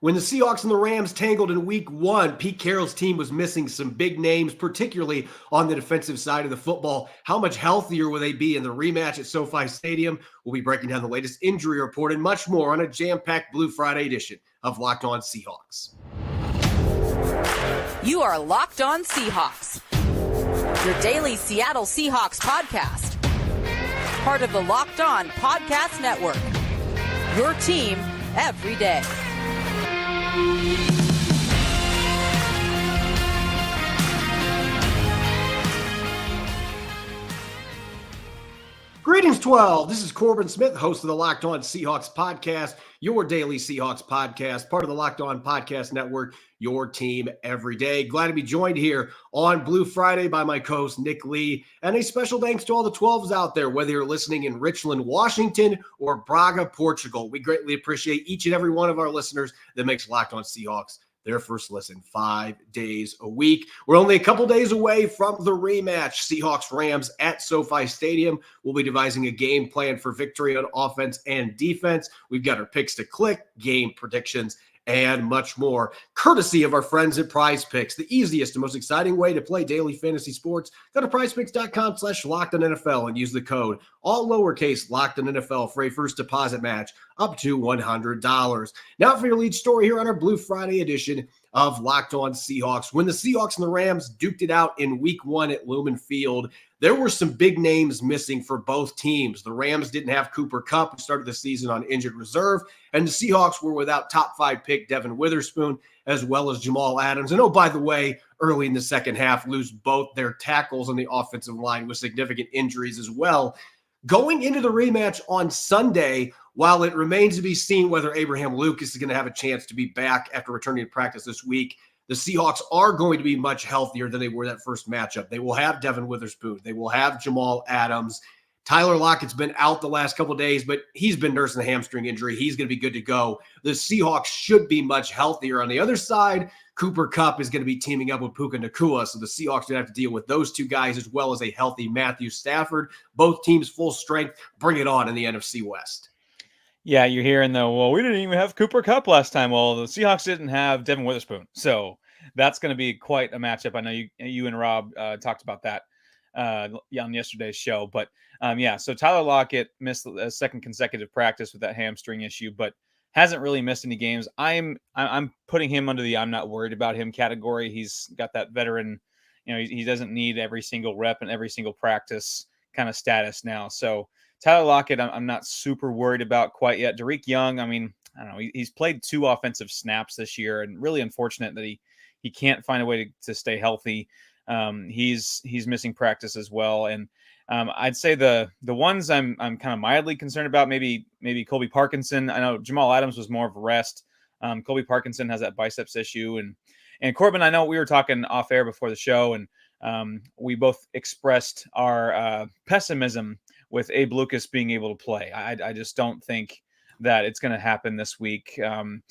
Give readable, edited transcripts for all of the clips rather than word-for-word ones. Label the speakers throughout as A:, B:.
A: When the Seahawks and the Rams tangled in week 1, Pete Carroll's team was missing some big names, particularly on the defensive side of the football. How much healthier will they be in the rematch at SoFi Stadium? We'll be breaking down the latest injury report and much more on a jam-packed Blue Friday edition of Locked On Seahawks.
B: You are Locked On Seahawks, your daily Seattle Seahawks podcast. Part of the Locked On Podcast Network, your team every day.
A: Greetings, 12. This is Corbin Smith, host of the Locked On Seahawks podcast, your daily Seahawks podcast, part of the Locked On Podcast Network, your team every day. Glad to be joined here on Blue Friday by my co-host, Nick Lee. And a special thanks to all the 12s out there, whether you're listening in Richland, Washington, or Braga, Portugal. We greatly appreciate each and every one of our listeners that makes Locked On Seahawks their first listen 5 days a week. We're only a couple days away from the rematch, Seahawks-Rams at SoFi Stadium. We'll be devising a game plan for victory on offense and defense. We've got our picks to click, game predictions, and much more, courtesy of our friends at PrizePicks, the easiest and most exciting way to play daily fantasy sports. Go to prizepicks.com/LockedOnNFL and use the code, all lowercase, LockedOnNFL for a first deposit match up to $100. Now for your lead story here on our Blue Friday edition of Locked On Seahawks. When the Seahawks and the Rams duked it out in week 1 at Lumen Field, there were some big names missing for both teams. The Rams didn't have Cooper Kupp, who started the season on injured reserve, and the Seahawks were without top 5 pick Devon Witherspoon, as well as Jamal Adams. And oh, by the way, early in the second half, lose both their tackles on the offensive line with significant injuries as well. Going into the rematch on Sunday, while it remains to be seen whether Abraham Lucas is going to have a chance to be back after returning to practice this week, the Seahawks are going to be much healthier than they were that first matchup. They will have Devon Witherspoon. They will have Jamal Adams. Tyler Lockett's been out the last couple of days, but he's been nursing a hamstring injury. He's going to be good to go. The Seahawks should be much healthier. On the other side, Cooper Kupp is going to be teaming up with Puka Nacua, so the Seahawks are going to have to deal with those two guys as well as a healthy Matthew Stafford. Both teams full strength. Bring it on in the NFC West.
C: Yeah, you're hearing though, well, we didn't even have Cooper Kupp last time. Well, the Seahawks didn't have Devon Witherspoon. So that's going to be quite a matchup. I know you and Rob talked about that on yesterday's show. But so Tyler Lockett missed a second consecutive practice with that hamstring issue, but hasn't really missed any games. I'm putting him under the I'm not worried about him category. He's got that veteran, he doesn't need every single rep and every single practice kind of status now. So Tyler Lockett, I'm not super worried about quite yet. Derek Young, I don't know. He's played 2 offensive snaps this year, and really unfortunate that he can't find a way to stay healthy. He's missing practice as well, and I'd say the ones I'm kind of mildly concerned about, maybe Colby Parkinson. I know Jamal Adams was more of a rest. Colby Parkinson has that biceps issue, and Corbin, I know we were talking off air before the show, and we both expressed our pessimism with Abe Lucas being able to play. I just don't think that it's going to happen this week. And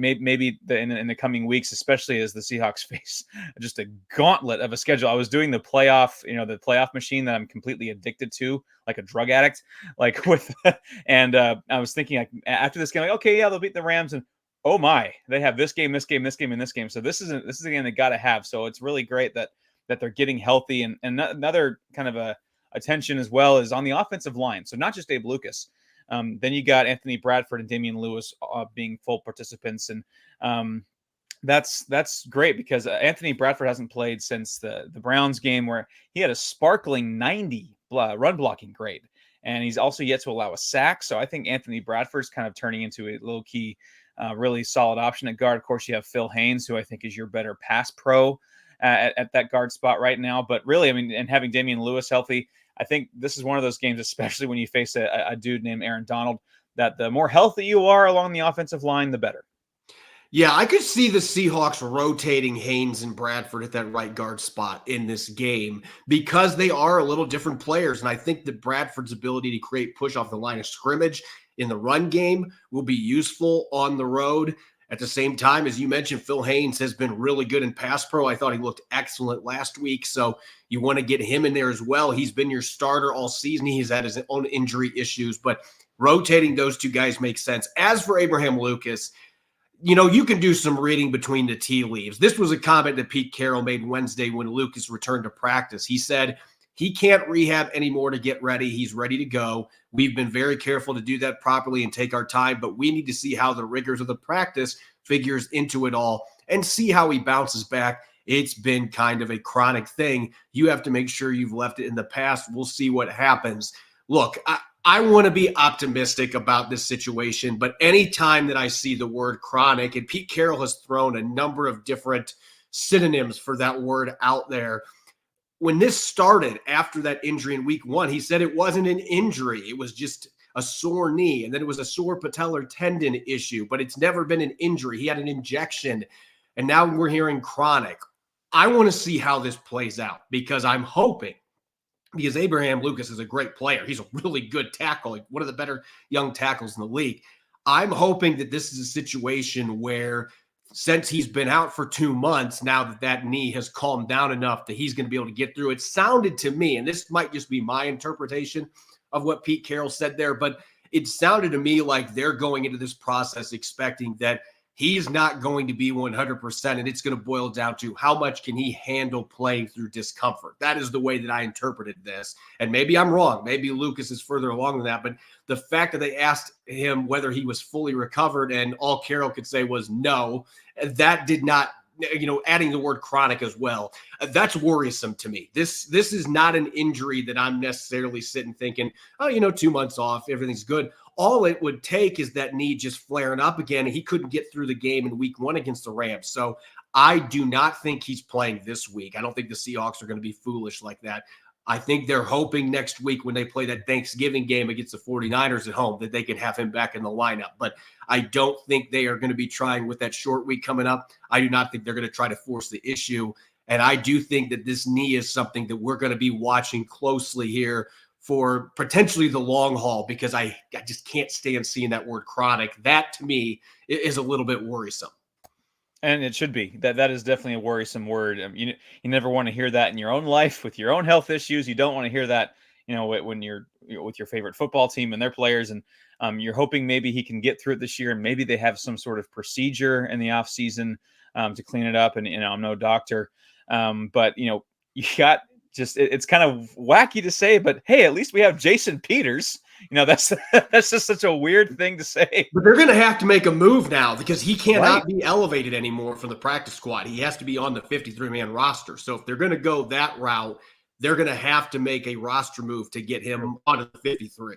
C: maybe in the coming weeks, especially as the Seahawks face just a gauntlet of a schedule. I was doing the playoff machine that I'm completely addicted to, like a drug addict, and I was thinking after this game, okay, yeah, they'll beat the Rams, and oh my, they have this game, this game, this game, and this game. So this is a game they got to have. So it's really great that they're getting healthy. And another kind of a attention as well is on the offensive line. So not just Abe Lucas. Then you got Anthony Bradford and Damian Lewis being full participants. And that's great because Anthony Bradford hasn't played since the Browns game where he had a sparkling 90 run blocking grade. And he's also yet to allow a sack. So I think Anthony Bradford's kind of turning into a low key, really solid option at guard. Of course, you have Phil Haynes, who I think is your better pass pro at that guard spot right now. But really, and having Damian Lewis healthy, I think this is one of those games, especially when you face a dude named Aaron Donald, that the more healthy you are along the offensive line, the better.
A: Yeah, I could see the Seahawks rotating Haynes and Bradford at that right guard spot in this game because they are a little different players. And I think that Bradford's ability to create push off the line of scrimmage in the run game will be useful on the road. At the same time, as you mentioned, Phil Haynes has been really good in pass pro. I thought he looked excellent last week, so you want to get him in there as well. He's been your starter all season. He's had his own injury issues, but rotating those two guys makes sense. As for Abraham Lucas, you can do some reading between the tea leaves. This was a comment that Pete Carroll made Wednesday when Lucas returned to practice. He said he can't rehab anymore to get ready. He's ready to go. We've been very careful to do that properly and take our time, but we need to see how the rigors of the practice figures into it all and see how he bounces back. It's been kind of a chronic thing. You have to make sure you've left it in the past. We'll see what happens. Look, I want to be optimistic about this situation, but anytime that I see the word chronic, and Pete Carroll has thrown a number of different synonyms for that word out there. When this started after that injury in week 1, he said it wasn't an injury. It was just a sore knee, and then it was a sore patellar tendon issue, but it's never been an injury. He had an injection, and now we're hearing chronic. I want to see how this plays out because I'm hoping, because Abraham Lucas is a great player. He's a really good tackle, like one of the better young tackles in the league. I'm hoping that this is a situation where, since he's been out for 2 months, now that knee has calmed down enough that he's going to be able to get through. It sounded to me, and this might just be my interpretation of what Pete Carroll said there, but it sounded to me like they're going into this process expecting that he's not going to be 100%, and it's going to boil down to how much can he handle playing through discomfort. That is the way that I interpreted this. And maybe I'm wrong. Maybe Lucas is further along than that. But the fact that they asked him whether he was fully recovered and all Carroll could say was no, that did not, adding the word chronic as well, that's worrisome to me. This is not an injury that I'm necessarily sitting thinking, 2 months off, everything's good. All it would take is that knee just flaring up again, and he couldn't get through the game in week 1 against the Rams. So I do not think he's playing this week. I don't think the Seahawks are going to be foolish like that. I think they're hoping next week when they play that Thanksgiving game against the 49ers at home that they can have him back in the lineup. But I don't think they are going to be trying with that short week coming up. I do not think they're going to try to force the issue. And I do think that this knee is something that we're going to be watching closely here for potentially the long haul, because I just can't stand seeing that word chronic. That to me is a little bit worrisome.
C: And it should be. That is definitely a worrisome word. You never want to hear that in your own life with your own health issues. You don't want to hear that, when you're with your favorite football team and their players. And you're hoping maybe he can get through it this year, and maybe they have some sort of procedure in the off season to clean it up. And I'm no doctor, but you got. It's kind of wacky to say, but hey, at least we have Jason Peters. That's just such a weird thing to say.
A: But they're going to have to make a move now because he cannot be elevated anymore from the practice squad. He has to be on the 53-man roster. So if they're going to go that route, they're going to have to make a roster move to get him onto the 53.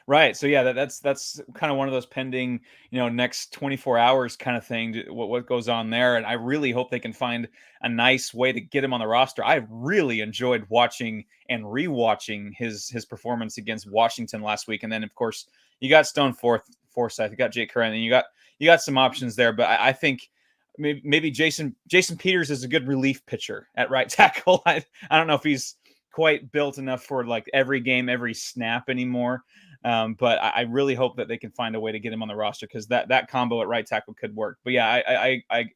C: Right. So yeah, that's kind of one of those pending, next 24 hours kind of thing. What goes on there, and I really hope they can find a nice way to get him on the roster. I really enjoyed watching and rewatching his performance against Washington last week, and then of course you got Stone Forsythe, you got Jake Curran, and you got some options there. But I think maybe Jason Peters is a good relief pitcher at right tackle. I don't know if he's quite built enough for like every game, every snap anymore. But I really hope that they can find a way to get him on the roster, because that combo at right tackle could work. But yeah, I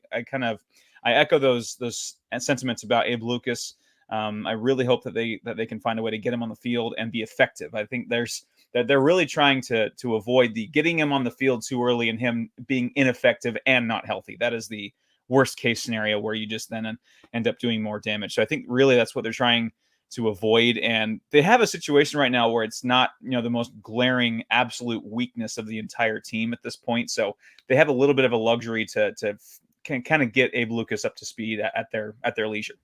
C: echo those sentiments about Abe Lucas. I really hope that they can find a way to get him on the field and be effective. I think they're really trying to avoid the getting him on the field too early and him being ineffective and not healthy. That is the worst case scenario where you just then end up doing more damage. So I think really that's what they're trying to avoid. And they have a situation right now where it's not, the most glaring absolute weakness of the entire team at this point. So they have a little bit of a luxury to kind of get Abe Lucas up to speed at their leisure.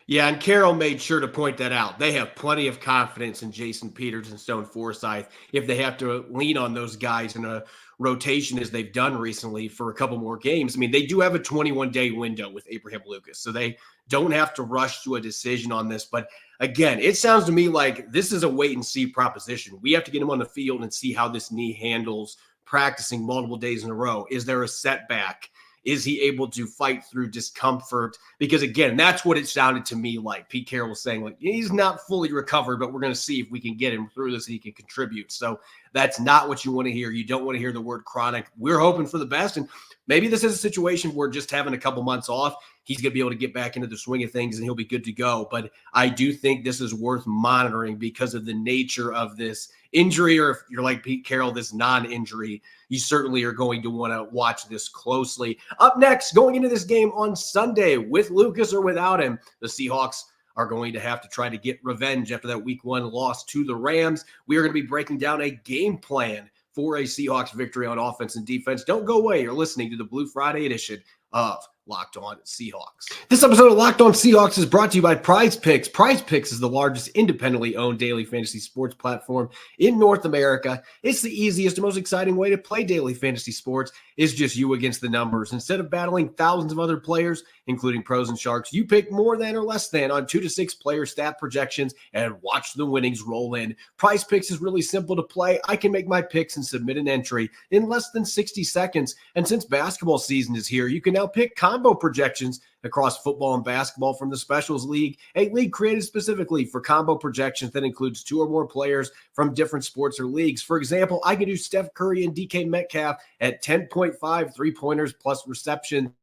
A: Yeah, and Carroll made sure to point that out. They have plenty of confidence in Jason Peters and Stone Forsythe if they have to lean on those guys in a rotation as they've done recently for a couple more games. I mean, they do have a 21-day window with Abraham Lucas, so they don't have to rush to a decision on this. But again, it sounds to me like this is a wait-and-see proposition. We have to get him on the field and see how this knee handles practicing multiple days in a row. Is there a setback? Is he able to fight through discomfort? Because again, that's what it sounded to me like. Pete Carroll was saying, like, he's not fully recovered, but we're going to see if we can get him through this and he can contribute. So That's not what you want to hear. You don't want to hear the word chronic. We're hoping for the best. And maybe this is a situation where just having a couple months off, he's going to be able to get back into the swing of things and he'll be good to go. But I do think this is worth monitoring because of the nature of this injury, or if you're like Pete Carroll, this non-injury, you certainly are going to want to watch this closely. Up next, going into this game on Sunday, with Lucas or without him, the Seahawks are going to have to try to get revenge after that week 1 loss to the Rams. We are going to be breaking down a game plan for a Seahawks victory on offense and defense. Don't go away. You're listening to the Blue Friday edition of Locked On Seahawks. This episode of Locked On Seahawks is brought to you by PrizePicks. PrizePicks is the largest independently owned daily fantasy sports platform in North America. It's the easiest and most exciting way to play daily fantasy sports. It's just you against the numbers. Instead of battling thousands of other players, including pros and sharks, you pick more than or less than on 2 to 6 player stat projections and watch the winnings roll in. PrizePicks is really simple to play. I can make my picks and submit an entry in less than 60 seconds. And since basketball season is here, you can now pick combo projections across football and basketball from the Specials League, a league created specifically for combo projections that includes 2 or more players from different sports or leagues. For example, I can do Steph Curry and DK Metcalf at 10.5 3-pointers plus reception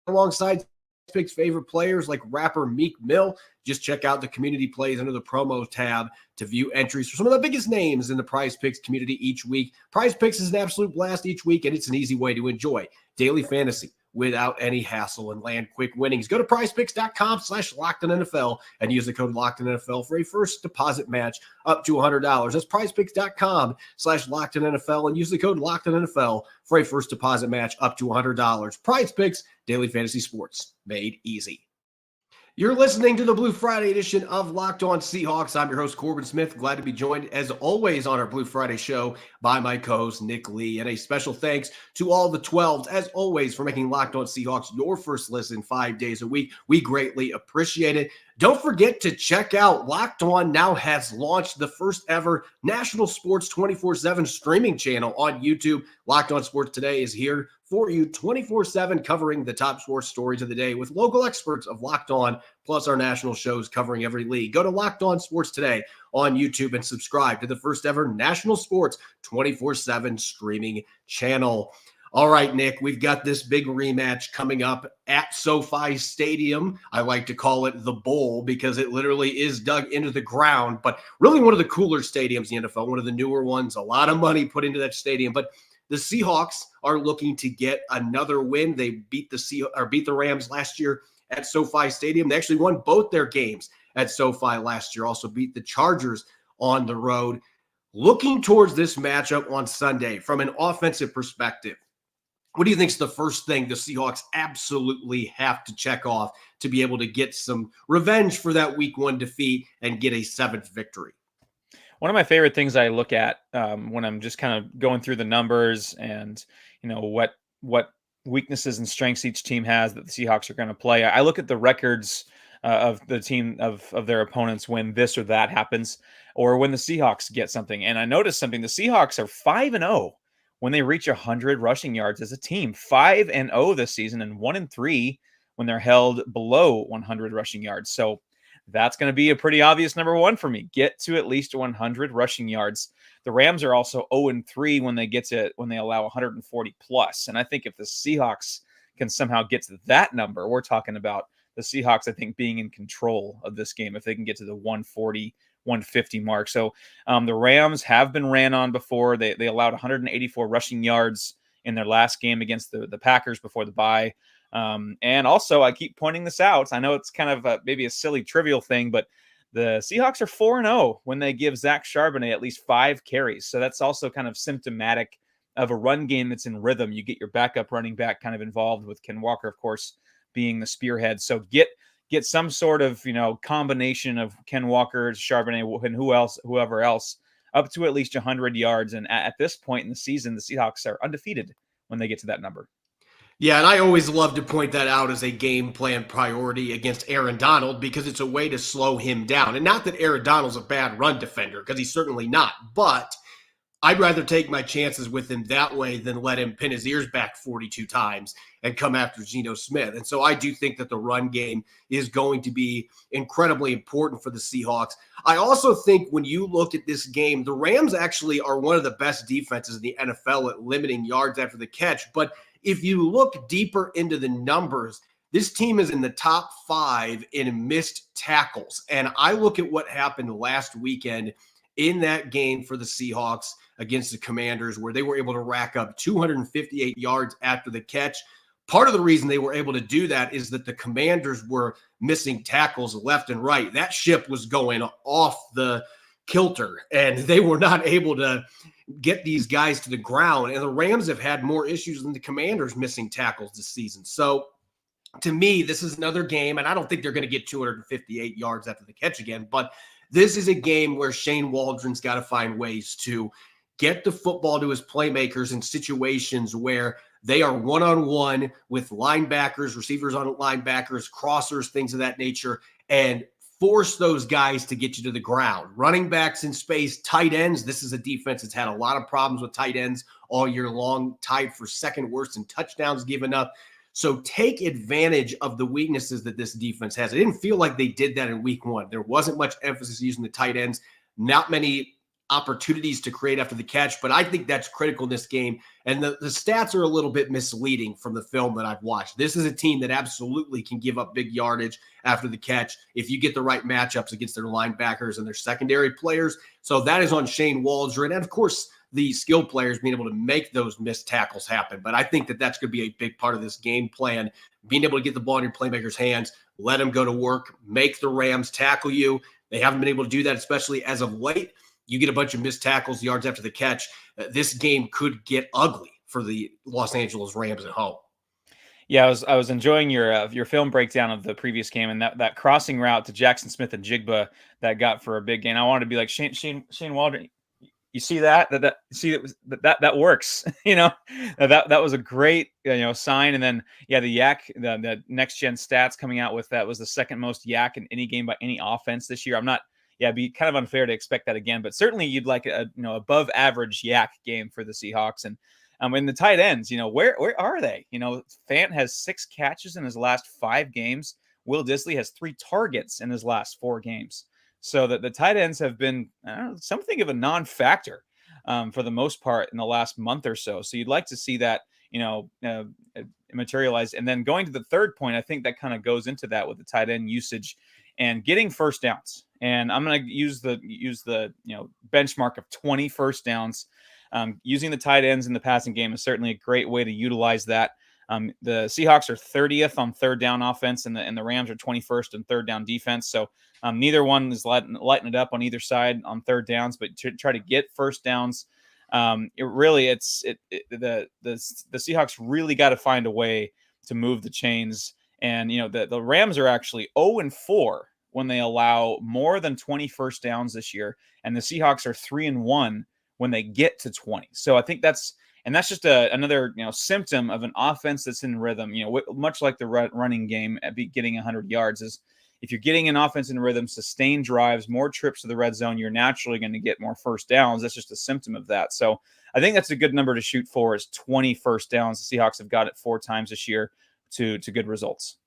A: alongside Pick's favorite players like rapper Meek Mill. Just check out the community plays under the promo tab to view entries for some of the biggest names in the PrizePicks community each week. PrizePicks is an absolute blast each week, and it's an easy way to enjoy daily fantasy without any hassle and land quick winnings. Go to prizepicks.com/LockedOnNFL and use the code LockedOnNFL for a first deposit match up to $100. That's prizepicks.com/LockedOnNFL and use the code LockedOnNFL for a first deposit match up to $100. PrizePicks, daily fantasy sports made easy. You're listening to the Blue Friday edition of Locked On Seahawks. I'm your host, Corbin Smith. Glad to be joined, as always, on our Blue Friday show by my co-host, Nick Lee. And a special thanks to all the 12s, as always, for making Locked On Seahawks your first listen 5 days a week. We greatly appreciate it. Don't forget to check out Locked On now has launched the first ever national sports 24/7 streaming channel on YouTube. Locked On Sports Today is here for you 24/7, covering the top sports stories of the day with local experts of Locked On, plus our national shows covering every league. Go to Locked On Sports Today on YouTube and subscribe to the first ever national sports 24/7 streaming channel. All right, Nick, we've got this big rematch coming up at SoFi Stadium. I like to call it the Bowl because it literally is dug into the ground, but really one of the cooler stadiums in the NFL, one of the newer ones, a lot of money put into that stadium. But the Seahawks are looking to get another win. They beat the Rams last year at SoFi Stadium. They actually won both their games at SoFi last year, also beat the Chargers on the road. Looking towards this matchup on Sunday from an offensive perspective, what do you think is the first thing the Seahawks absolutely have to check off to be able to get some revenge for that week 1 defeat and get a 7th victory?
C: One of my favorite things I look at when I'm just kind of going through the numbers and, what weaknesses and strengths each team has that the Seahawks are going to play. I look at the records of the team of their opponents when this or that happens, or when the Seahawks get something. And I noticed something. The Seahawks are 5-0 when they reach 100 rushing yards as a team. 5-0 this season, and 1-3 when they're held below 100 rushing yards. So that's going to be a pretty obvious number 1 for me. Get to at least 100 rushing yards. The Rams are also 0-3 when they allow 140 plus. And I think if the Seahawks can somehow get to that number, we're talking about the Seahawks, I think, being in control of this game if they can get to the 140, 150 mark. So the Rams have been ran on before. They allowed 184 rushing yards in their last game against the Packers before the bye. And also, I keep pointing this out. I know it's kind of maybe a silly, trivial thing, but the Seahawks are 4-0 when they give Zach Charbonnet at least 5 carries. So that's also kind of symptomatic of a run game that's in rhythm. You get your backup running back kind of involved, with Ken Walker, of course, being the spearhead. So get some sort of, combination of Ken Walker, Charbonnet, and whoever else up to at least 100 yards. And at this point in the season, the Seahawks are undefeated when they get to that number.
A: Yeah, and I always love to point that out as a game plan priority against Aaron Donald, because it's a way to slow him down. And not that Aaron Donald's a bad run defender, because he's certainly not. But I'd rather take my chances with him that way than let him pin his ears back 42 times and come after Geno Smith. And so I do think that the run game is going to be incredibly important for the Seahawks. I also think when you look at this game, the Rams actually are one of the best defenses in the NFL at limiting yards after the catch. But if you look deeper into the numbers, this team is in the top 5 in missed tackles. And I look at what happened last weekend in that game for the Seahawks against the Commanders, where they were able to rack up 258 yards after the catch. Part of the reason they were able to do that is that the Commanders were missing tackles left and right. That ship was going off the kilter, and they were not able to get these guys to the ground. And the Rams have had more issues than the Commanders missing tackles this season. So to me, this is another game, and I don't think they're going to get 258 yards after the catch again, but this is a game where Shane Waldron's got to find ways to get the football to his playmakers in situations where they are one-on-one with linebackers, receivers on linebackers, crossers, things of that nature, and force those guys to get you to the ground. Running backs in space, tight ends. This is a defense that's had a lot of problems with tight ends all year long, tied for second worst in touchdowns given up. So take advantage of the weaknesses that this defense has. I didn't feel like they did that in week 1. There wasn't much emphasis using the tight ends, not many opportunities to create after the catch, but I think that's critical in this game. And the stats are a little bit misleading from the film that I've watched. This is a team that absolutely can give up big yardage after the catch if you get the right matchups against their linebackers and their secondary players. So that is on Shane Waldron. And of course, the skill players being able to make those missed tackles happen. But I think that that's going to be a big part of this game plan, being able to get the ball in your playmakers' hands, let them go to work, make the Rams tackle you. They haven't been able to do that, especially as of late. You get a bunch of missed tackles, yards after the catch. This game could get ugly for the Los Angeles Rams at home.
C: Yeah, I was enjoying your film breakdown of the previous game, and that crossing route to Jackson Smith and Jigba that got for a big gain. I wanted to be like Shane Waldron. You see that works. That was a great sign. And then the next gen stats coming out with that was the second most yak in any game by any offense this year. It'd be kind of unfair to expect that again, but certainly you'd like a above average yak game for the Seahawks. And in the tight ends, where are they? Fant has 6 catches in his last 5 games. Will Dissly has 3 targets in his last 4 games. So that the tight ends have been something of a non-factor for the most part in the last month or so. So you'd like to see that, materialize. And then going to the third point, I think that kind of goes into that with the tight end usage and getting first downs. And I'm going to use the benchmark of 20 first downs. Using the tight ends in the passing game is certainly a great way to utilize that. The Seahawks are 30th on third down offense, and the Rams are 21st on third down defense. So neither one is lighting it up on either side on third downs, but to try to get first downs, the Seahawks really got to find a way to move the chains. And the Rams are actually 0-4 when they allow more than 20 first downs this year, and the Seahawks are 3-1 when they get to 20. So I think that's just another symptom of an offense that's in rhythm. Much like the running game at getting 100 yards is, if you're getting an offense in rhythm, sustained drives, more trips to the red zone, you're naturally going to get more first downs. That's just a symptom of that. So I think that's a good number to shoot for, is 20 first downs. The Seahawks have got it 4 times this year to good results.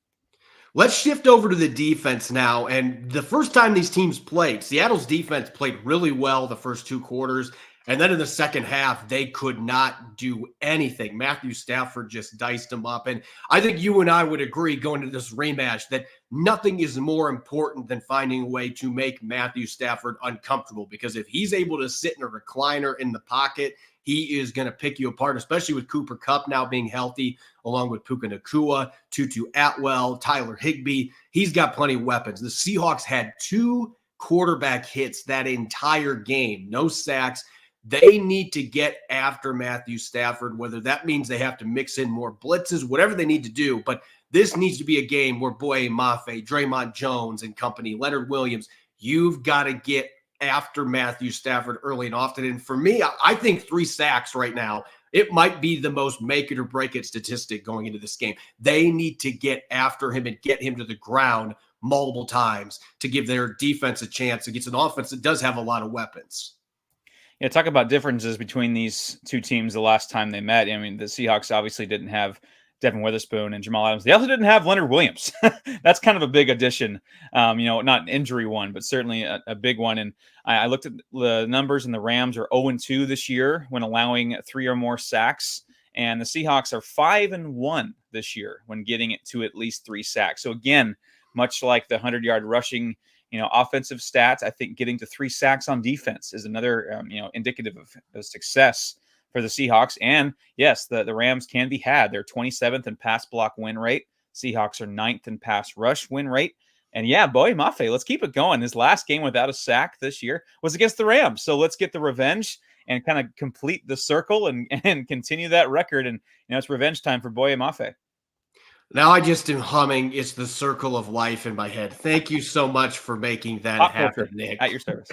A: Let's shift over to the defense now. And the first time these teams played, Seattle's defense played really well the first 2 quarters. And then in the second half, they could not do anything. Matthew Stafford just diced them up. And I think you and I would agree going to this rematch that nothing is more important than finding a way to make Matthew Stafford uncomfortable. Because if he's able to sit in a recliner in the pocket, he is going to pick you apart, especially with Cooper Kupp now being healthy, along with Puka Nacua, Tutu Atwell, Tyler Higbee. He's got plenty of weapons. The Seahawks had 2 quarterback hits that entire game, no sacks. They need to get after Matthew Stafford, whether that means they have to mix in more blitzes, whatever they need to do. But this needs to be a game where Boye Mafe, Draymond Jones and company, Leonard Williams, you've got to get after Matthew Stafford early and often. And for me, I think 3 sacks right now, it might be the most make it or break it statistic going into this game. They need to get after him and get him to the ground multiple times to give their defense a chance against an offense that does have a lot of weapons.
C: Yeah, talk about differences between these two teams the last time they met. I mean, the Seahawks obviously didn't have Devon Witherspoon and Jamal Adams. They also didn't have Leonard Williams. That's kind of a big addition. Not an injury one, but certainly a big one. And I looked at the numbers, and the Rams are 0-2 this year when allowing 3 or more sacks. And the Seahawks are 5-1 this year when getting it to at least 3 sacks. So again, much like the 100-yard rushing offensive stats, I think getting to 3 sacks on defense is another, indicative of success for the Seahawks. And yes, the Rams can be had. They're 27th in pass block win rate. Seahawks are 9th in pass rush win rate. And yeah, Boye Mafe, let's keep it going. His last game without a sack this year was against the Rams. So let's get the revenge and kind of complete the circle and continue that record. And, it's revenge time for Boye Mafe.
A: Now I just am humming "It's the Circle of Life" in my head. Thank you so much for making that happen, Nick.
C: At your service.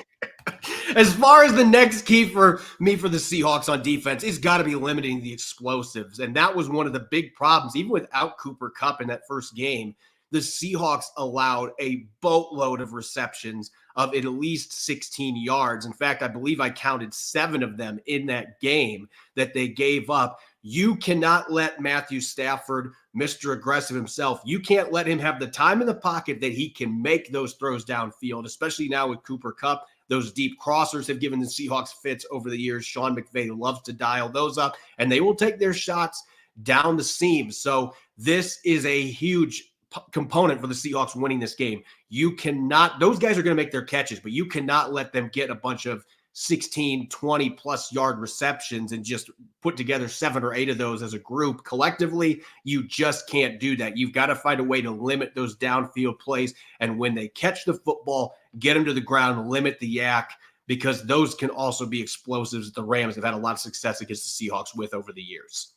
A: As far as the next key for me for the Seahawks on defense, it's got to be limiting the explosives. And that was one of the big problems. Even without Cooper Kupp in that first game, the Seahawks allowed a boatload of receptions of at least 16 yards. In fact, I believe I counted 7 of them in that game that they gave up. You cannot let Matthew Stafford, Mr. Aggressive himself, you can't let him have the time in the pocket that he can make those throws downfield, especially now with Cooper Kupp. Those deep crossers have given the Seahawks fits over the years. Sean McVay loves to dial those up, and they will take their shots down the seam. So this is a huge component for the Seahawks winning this game. You cannot, those guys are going to make their catches, but you cannot let them get a bunch of 16, 20 plus yard receptions and just put together 7 or 8 of those as a group. Collectively, you just can't do that. You've got to find a way to limit those downfield plays. And when they catch the football, get them to the ground, limit the yak, because those can also be explosives that the Rams have had a lot of success against the Seahawks with over the years.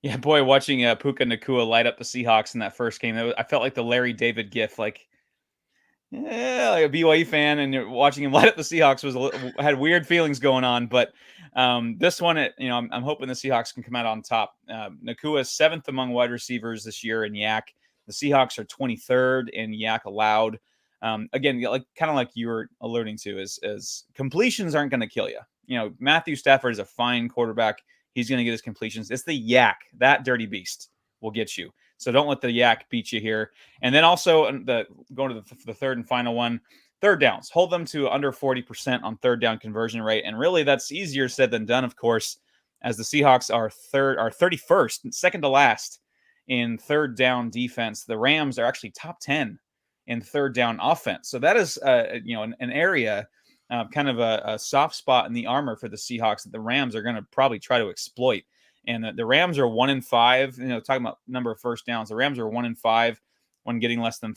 C: Yeah, boy, watching Puka Nacua light up the Seahawks in that first game, I felt like the Larry David gif, like a BYU fan, and you're watching him light up the Seahawks had weird feelings going on. But this one, I'm hoping the Seahawks can come out on top. Nacua is 7th among wide receivers this year in yak. The Seahawks are 23rd in yak allowed. Again, kind of like you were alluding to, is completions aren't going to kill you. Matthew Stafford is a fine quarterback. He's going to get his completions. It's the yak, that dirty beast, will get you. So don't let the yak beat you here. And then also going to the third and final one, third downs. Hold them to under 40% on third down conversion rate. And really, that's easier said than done, of course, as the Seahawks are 31st, second to last in third down defense. The Rams are actually top 10 in third down offense. So that is an area, kind of a soft spot in the armor for the Seahawks that the Rams are going to probably try to exploit. And the Rams are 1-5. Talking about number of first downs, the Rams are 1-5 when getting less than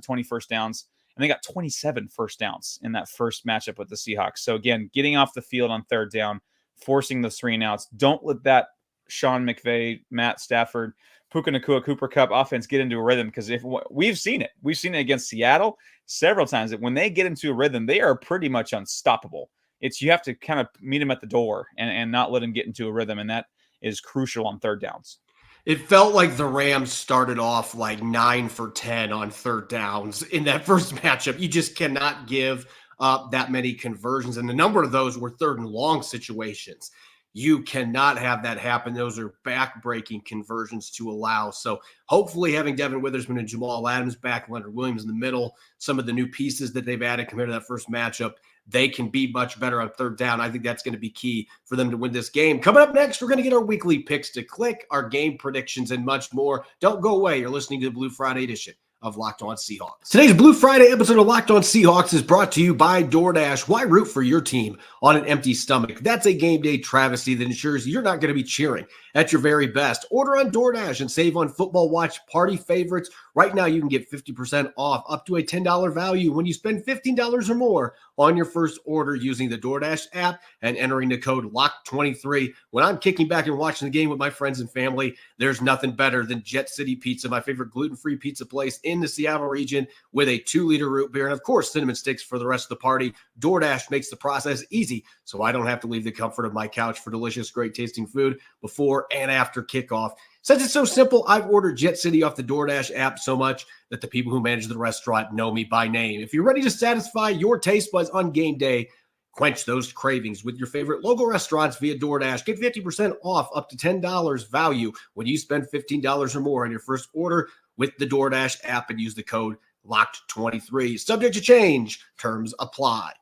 C: 20 first downs, and they got 27 first downs in that first matchup with the Seahawks. So again, getting off the field on third down, forcing those 3 and outs. Don't let that Sean McVay, Matt Stafford, Puka Nacua, Cooper Kupp offense get into a rhythm, because we've seen it against Seattle several times, that when they get into a rhythm, they are pretty much unstoppable. You have to kind of meet them at the door and not let them get into a rhythm, and that is crucial on third downs.
A: It felt like the Rams started off like 9 for 10 on third downs in that first matchup. You just cannot give up that many conversions, and a number of those were third and long situations. You cannot have that happen. Those are back-breaking conversions to allow. So hopefully having Devon Witherspoon and Jamal Adams back, Leonard Williams in the middle, some of the new pieces that they've added compared to that first matchup, they can be much better on third down. I think that's going to be key for them to win this game. Coming up next, we're going to get our weekly picks to click, our game predictions, and much more. Don't go away. You're listening to the Blue Friday edition of Locked On Seahawks. Today's Blue Friday episode of Locked On Seahawks is brought to you by DoorDash. Why root for your team on an empty stomach? That's a game day travesty that ensures you're not going to be cheering at your very best. Order on DoorDash and save on Football Watch party favorites. Right now, you can get 50% off up to a $10 value when you spend $15 or more on your first order using the DoorDash app and entering the code LOCK23. When I'm kicking back and watching the game with my friends and family, there's nothing better than Jet City Pizza, my favorite gluten-free pizza place in the Seattle region, with a 2-liter root beer and, of course, cinnamon sticks for the rest of the party. DoorDash makes the process easy, so I don't have to leave the comfort of my couch for delicious, great-tasting food before and after kickoff. Since it's so simple, I've ordered Jet City off the DoorDash app so much that the people who manage the restaurant know me by name. If you're ready to satisfy your taste buds on game day, Quench those cravings with your favorite local restaurants via DoorDash. Get 50% off up to $10 value when you spend $15 or more on your first order with the DoorDash app and use the code LOCKED23. Subject to change. Terms apply.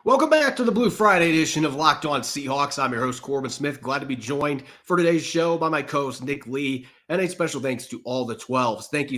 A: Welcome back to the Blue Friday edition of Locked On Seahawks. I'm your host, Corbin Smith. Glad to be joined for today's show by my co-host, Nick Lee. And a special thanks to all the 12s. Thank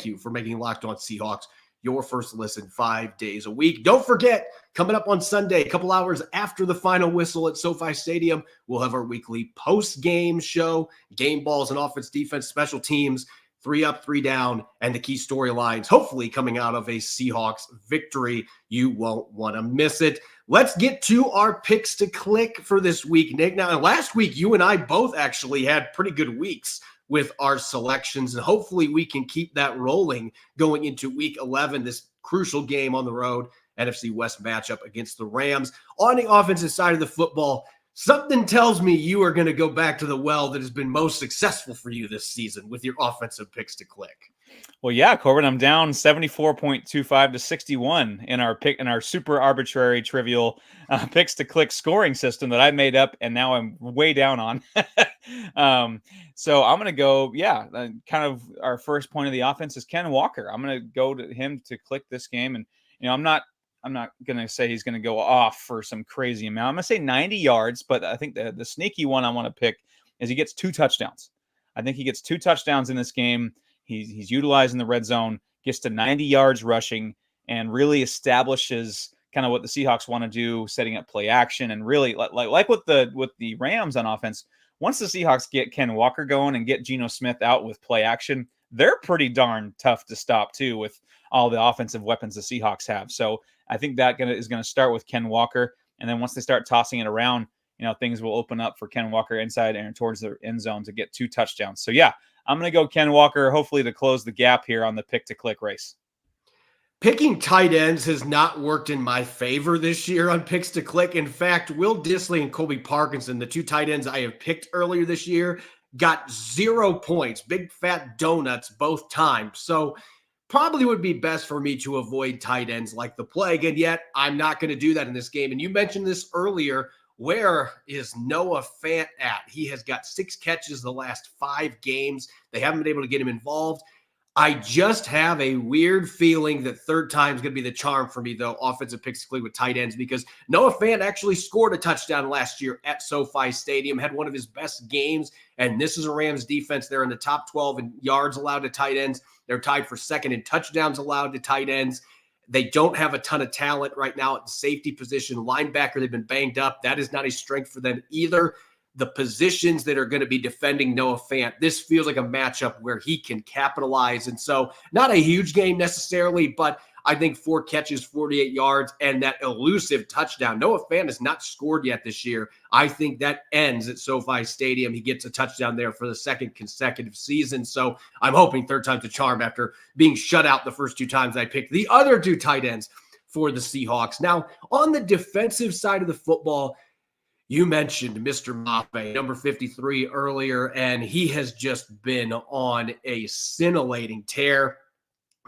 A: you for making Locked On Seahawks your first listen 5 days a week. Don't forget, coming up on Sunday, a couple hours after the final whistle at SoFi Stadium, we'll have our weekly post-game show, game balls and offense, defense, special teams, 3 up, 3 down, and the key storylines, hopefully coming out of a Seahawks victory. You won't want to miss it. Let's get to our picks to click for this week, Nick. Now, last week, you and I both actually had pretty good weeks with our selections, and hopefully we can keep that rolling going into week 11, this crucial game on the road, NFC West matchup against the Rams. On the offensive side of the football, something tells me you are going to go back to the well that has been most successful for you this season with your offensive picks to click.
C: Well, yeah, Corbin, I'm down 74.25 to 61 in our super arbitrary, trivial picks to click scoring system that I made up, and now I'm way down on. So I'm going to go, kind of our first point of the offense is Ken Walker. I'm going to go to him to click this game, and I'm not going to say he's going to go off for some crazy amount. I'm going to say 90 yards, but I think the sneaky one I want to pick is he gets 2 touchdowns. I think he gets 2 touchdowns in this game. He's utilizing the red zone, gets to 90 yards rushing, and really establishes kind of what the Seahawks want to do, setting up play action, and really like with the Rams on offense. Once the Seahawks get Ken Walker going and get Geno Smith out with play action, they're pretty darn tough to stop too with all the offensive weapons the Seahawks have. So I think that is going to start with Ken Walker, and then once they start tossing it around, things will open up for Ken Walker inside and towards the end zone to get 2 touchdowns. So yeah, I'm going to go Ken Walker, hopefully to close the gap here on the pick-to-click race.
A: Picking tight ends has not worked in my favor this year on picks to click. In fact, Will Dissly and Colby Parkinson, the 2 tight ends I have picked earlier this year, got 0 points, big fat donuts both times. So probably would be best for me to avoid tight ends like the plague, and yet I'm not going to do that in this game. And you mentioned this earlier. Where is Noah Fant at? He has got 6 catches the last 5 games. They haven't been able to get him involved. I just have a weird feeling that third time is going to be the charm for me, though, offensive picks to click with tight ends, because Noah Fant actually scored a touchdown last year at SoFi Stadium, had one of his best games, and this is a Rams defense. They're in the top 12 in yards allowed to tight ends. They're tied for second in touchdowns allowed to tight ends. They don't have a ton of talent right now at the safety position. Linebacker, they've been banged up. That is not a strength for them either. The positions that are going to be defending Noah Fant, this feels like a matchup where he can capitalize. And so not a huge game necessarily, but I think 4 catches, 48 yards, and that elusive touchdown. Noah Fant has not scored yet this year. I think that ends at SoFi Stadium. He gets a touchdown there for the 2nd consecutive season. So I'm hoping third time's a charm after being shut out the first 2 times I picked the other 2 tight ends for the Seahawks. Now, on the defensive side of the football, you mentioned Mr. Mafe, number 53 earlier, and he has just been on a scintillating tear.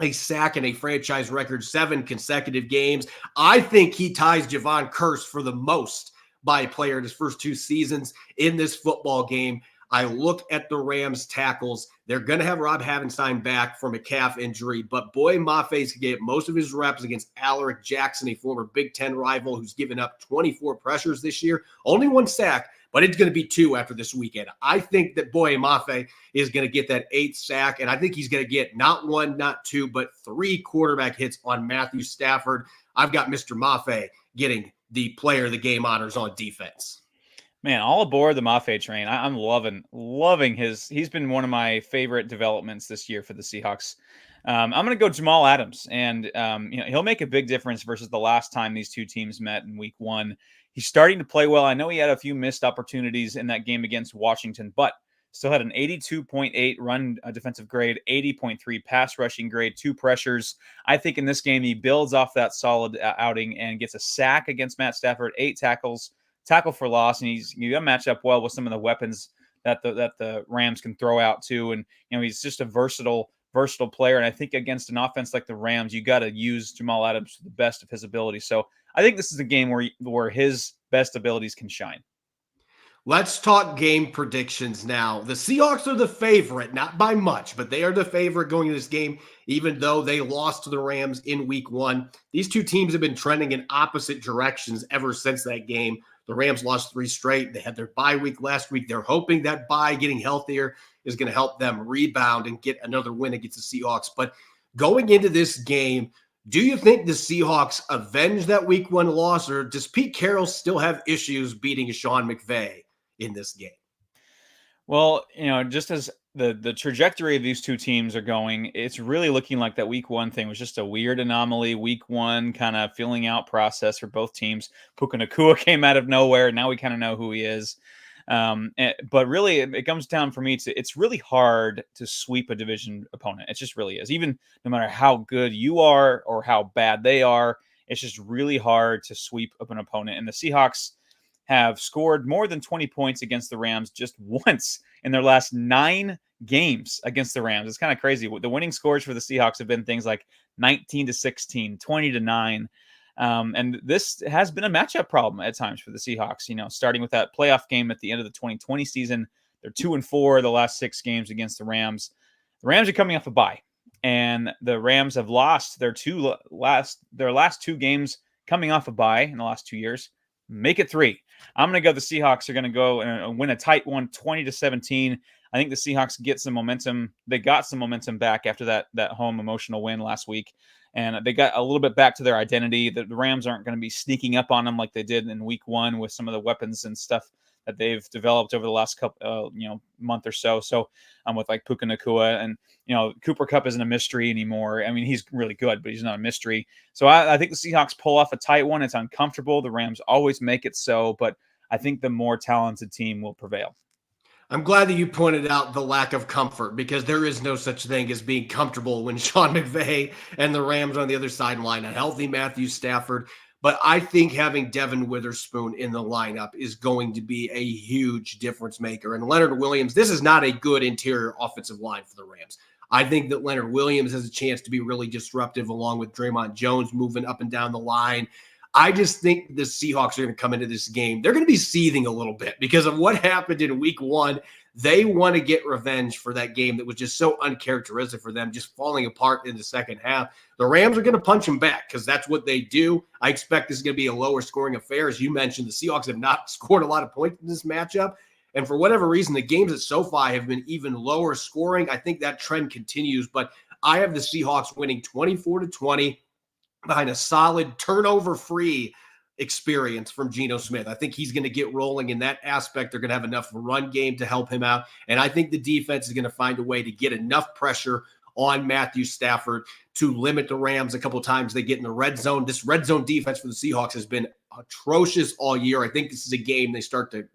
A: A sack and a franchise record 7 consecutive games. I think he ties Javon Curse for the most by a player in his first 2 seasons in this football game. I look at the Rams tackles. They're going to have Rob Havenstein back from a calf injury, but boy, Maffe's can get most of his reps against Alaric Jackson, a former Big Ten rival who's given up 24 pressures this year. Only 1 sack, but it's going to be 2 after this weekend. I think that Boye Mafe is going to get that 8th sack, and I think he's going to get not 1, not 2, but 3 quarterback hits on Matthew Stafford. I've got Mr. Mafe getting the player of the game honors on defense.
C: Man, all aboard the Mafe train. I'm loving he's been one of my favorite developments this year for the Seahawks. I'm going to go Jamal Adams, and he'll make a big difference versus the last time these 2 teams met in week 1. He's starting to play well. I know he had a few missed opportunities in that game against Washington, but still had an 82.8 run defensive grade, 80.3 pass rushing grade, 2 pressures. I think in this game, he builds off that solid outing and gets a sack against Matt Stafford, 8 tackles, tackle for loss, and he's going to match up well with some of the weapons that the Rams can throw out too. And he's just a versatile player. And I think against an offense like the Rams, you got to use Jamal Adams to the best of his ability. So I think this is a game where his best abilities can shine.
A: Let's talk game predictions now. The Seahawks are the favorite, not by much, but they are the favorite going into this game, even though they lost to the Rams in week 1. These two teams have been trending in opposite directions ever since that game. The Rams lost 3 straight. They had their bye week last week. They're hoping that bye, getting healthier, is going to help them rebound and get another win against the Seahawks. But going into this game, do you think the Seahawks avenge that week 1 loss, or does Pete Carroll still have issues beating Sean McVay in this game?
C: Well, just as the trajectory of these two teams are going, it's really looking like that week 1 thing was just a weird anomaly. Week 1 kind of filling out process for both teams. Puka Nacua came out of nowhere. Now we kind of know who he is. But really, it comes down for me to, it's really hard to sweep a division opponent. It just really is. Even no matter how good you are or how bad they are, it's just really hard to sweep up an opponent. And the Seahawks have scored more than 20 points against the Rams just once in their last 9 games against the Rams. It's kind of crazy. The winning scores for the Seahawks have been things like 19-16, 20-9. And this has been a matchup problem at times for the Seahawks, starting with that playoff game at the end of the 2020 season. They're 2-4 the last 6 games against the Rams. The Rams are coming off a bye, and the Rams have lost their last 2 games coming off a bye in the last 2 years. Make it 3. I'm going to go the Seahawks are going to go and win a tight one, 20-17. I think the Seahawks get some momentum. They got some momentum back after that home emotional win last week, and they got a little bit back to their identity. The Rams aren't going to be sneaking up on them like they did in week 1 with some of the weapons and stuff that they've developed over the last couple, month or so. So with like Puka Nacua, and Cooper Kupp isn't a mystery anymore. I mean, he's really good, but he's not a mystery. So I think the Seahawks pull off a tight one. It's uncomfortable. The Rams always make it so, but I think the more talented team will prevail.
A: I'm glad that you pointed out the lack of comfort, because there is no such thing as being comfortable when Sean McVay and the Rams on the other sideline, a healthy Matthew Stafford. But I think having Devon Witherspoon in the lineup is going to be a huge difference maker. And Leonard Williams, this is not a good interior offensive line for the Rams. I think that Leonard Williams has a chance to be really disruptive, along with Draymond Jones moving up and down the line. I just think the Seahawks are going to come into this game. They're going to be seething a little bit because of what happened in week 1. They want to get revenge for that game that was just so uncharacteristic for them, just falling apart in the second half. The Rams are going to punch them back because that's what they do. I expect this is going to be a lower scoring affair. As you mentioned, the Seahawks have not scored a lot of points in this matchup. And for whatever reason, the games at SoFi have been even lower scoring. I think that trend continues, but I have the Seahawks winning 24-20 behind a solid turnover-free experience from Geno Smith. I think he's going to get rolling in that aspect. They're going to have enough run game to help him out. And I think the defense is going to find a way to get enough pressure on Matthew Stafford to limit the Rams a couple of times they get in the red zone. This red zone defense for the Seahawks has been atrocious all year. I think this is a game they start to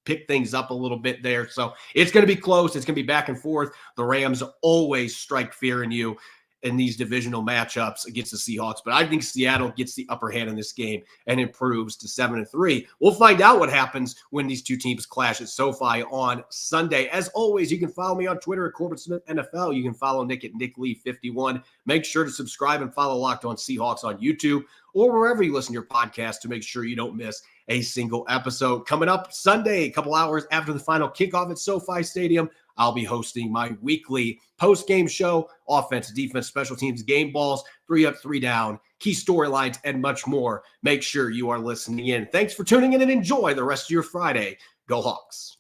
A: pick things up a little bit there. So it's going to be close. It's going to be back and forth. The Rams always strike fear in you in these divisional matchups against the Seahawks. But I think Seattle gets the upper hand in this game and improves to 7-3. We'll find out what happens when these two teams clash at SoFi on Sunday. As always, you can follow me on Twitter at Corbin Smith NFL. You can follow Nick at NickLee51. Make sure to subscribe and follow Locked On Seahawks on YouTube or wherever you listen to your podcast to make sure you don't miss a single episode. Coming up Sunday, a couple hours after the final kickoff at SoFi Stadium, I'll be hosting my weekly post-game show, offense, defense, special teams, game balls, 3 up, 3 down, key storylines, and much more. Make sure you are listening in. Thanks for tuning in and enjoy the rest of your Friday. Go Hawks.